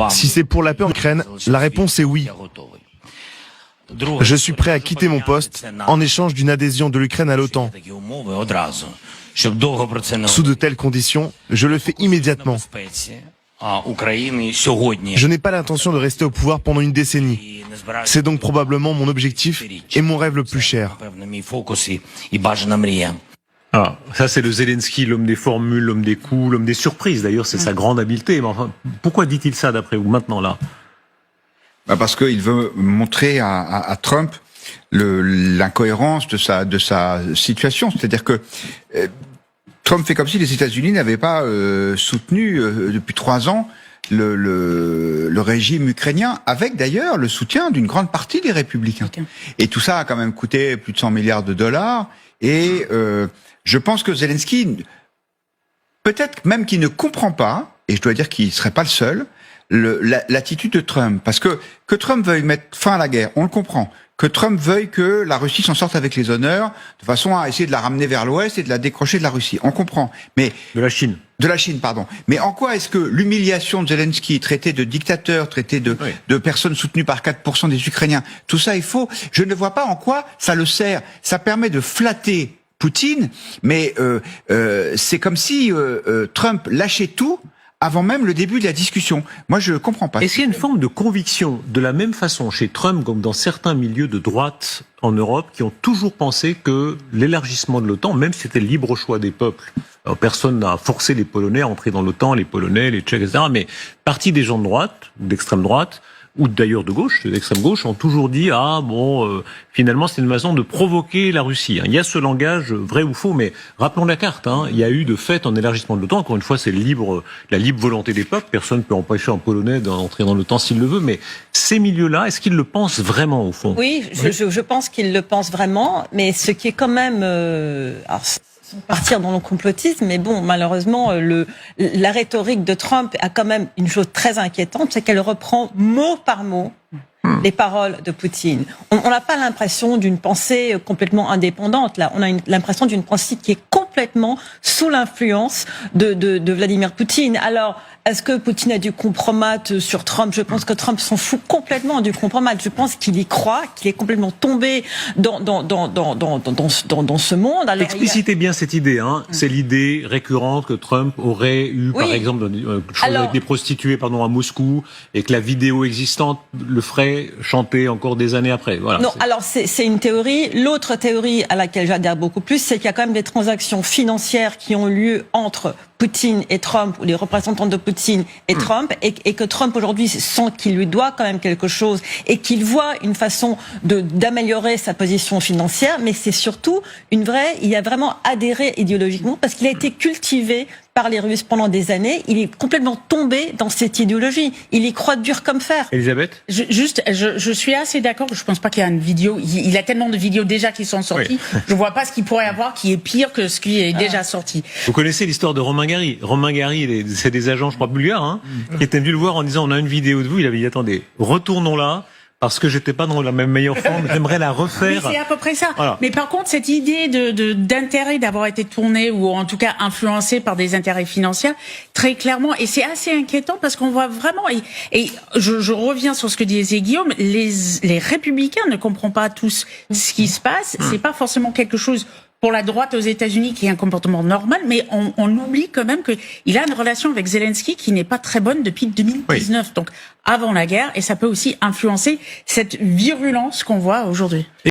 Si c'est pour la paix en Ukraine, la réponse est oui. Je suis prêt à quitter mon poste en échange d'une adhésion de l'Ukraine à l'OTAN. Sous de telles conditions, je le fais immédiatement. Je n'ai pas l'intention de rester au pouvoir pendant une décennie. C'est donc probablement mon objectif et mon rêve le plus cher. Ah, ça c'est le Zelensky, l'homme des formules, l'homme des coups, l'homme des surprises. D'ailleurs, c'est sa grande habileté. Mais enfin, pourquoi dit-il ça d'après vous maintenant là? Parce qu'il veut montrer à Trump l'incohérence de sa situation. C'est-à-dire que Trump fait comme si les États-Unis n'avaient pas soutenu depuis 3 ans le régime ukrainien, avec d'ailleurs le soutien d'une grande partie des républicains. Okay. Et tout ça a quand même coûté plus de 100 milliards de dollars. Et je pense que Zelensky, peut-être même qu'il ne comprend pas, et je dois dire qu'il ne serait pas le seul, l'attitude de Trump. Parce que Trump veuille mettre fin à la guerre, on le comprend. Que Trump veuille que la Russie s'en sorte avec les honneurs, de façon à essayer de la ramener vers l'Ouest et de la décrocher de la Russie. On comprend. Mais de la Chine. De la Chine, pardon. Mais en quoi est-ce que l'humiliation de Zelensky, traité de dictateur, traité de personnes soutenues par 4% des Ukrainiens, tout ça est faux. Je ne vois pas en quoi ça le sert. Ça permet de flatter Poutine, mais c'est comme si Trump lâchait tout avant même le début de la discussion. Moi, je comprends pas. Est-ce qu'il y a une forme de conviction, de la même façon chez Trump comme dans certains milieux de droite en Europe, qui ont toujours pensé que l'élargissement de l'OTAN, même si c'était le libre choix des peuples, alors personne n'a forcé les Polonais à entrer dans l'OTAN, les Polonais, les Tchèques, etc., mais partie des gens de droite, d'extrême droite, ou d'ailleurs de gauche, d'extrême gauche, ont toujours dit finalement c'est une façon de provoquer la Russie. Il y a ce langage vrai ou faux, mais rappelons la carte. Il y a eu de fait un élargissement de l'OTAN. Encore une fois, c'est la libre volonté des peuples. Personne ne peut empêcher un Polonais d'entrer dans l'OTAN s'il le veut. Mais ces milieux-là, est-ce qu'ils le pensent vraiment au fond? Oui, je pense qu'ils le pensent vraiment. Mais ce qui est quand même partir dans le complotisme, mais bon, malheureusement, la rhétorique de Trump a quand même une chose très inquiétante, c'est qu'elle reprend mot par mot les paroles de Poutine. On n'a pas l'impression d'une pensée complètement indépendante, là. On a l'impression d'une pensée qui est complètement sous l'influence de Vladimir Poutine. Alors, est-ce que Poutine a dû compromettre sur Trump? Je pense que Trump s'en fout complètement du compromettre. Je pense qu'il y croit, qu'il est complètement tombé dans ce monde. Alors, explicitez bien cette idée, C'est l'idée récurrente que Trump aurait eu, par exemple, avec des prostituées, à Moscou, et que la vidéo existante le ferait chanter encore des années après. Voilà. Non, alors c'est une théorie. L'autre théorie à laquelle j'adhère beaucoup plus, c'est qu'il y a quand même des transactions financières qui ont lieu entre Poutine et Trump, ou les représentants de Poutine et Trump, et que Trump aujourd'hui sent qu'il lui doit quand même quelque chose, et qu'il voit une façon d'améliorer sa position financière, mais c'est surtout il a vraiment adhéré idéologiquement, parce qu'il a été cultivé par les Russes pendant des années. Il est complètement tombé dans cette idéologie. Il y croit dur comme fer. Elisabeth? Je suis assez d'accord. Je pense pas qu'il y a une vidéo. Il a tellement de vidéos déjà qui sont sorties. Oui. Je vois pas ce qu'il pourrait y avoir qui est pire que ce qui est déjà sorti. Vous connaissez l'histoire de Romain Gary. Romain Gary, c'est des agents, je crois, bulgares, qui étaient venus le voir en disant, on a une vidéo de vous. Il avait dit, attendez, retournons là. Parce que j'étais pas dans la même meilleure forme, j'aimerais la refaire. Oui, c'est à peu près ça. Voilà. Mais par contre, cette idée d'intérêt d'avoir été tourné ou en tout cas influencé par des intérêts financiers, très clairement, et c'est assez inquiétant parce qu'on voit vraiment, et je reviens sur ce que disait Guillaume, les républicains ne comprennent pas tous ce qui se passe. C'est pas forcément quelque chose pour la droite aux États-Unis qui est un comportement normal, mais on oublie quand même qu'il a une relation avec Zelensky qui n'est pas très bonne depuis 2019, donc avant la guerre, et ça peut aussi influencer cette virulence qu'on voit aujourd'hui.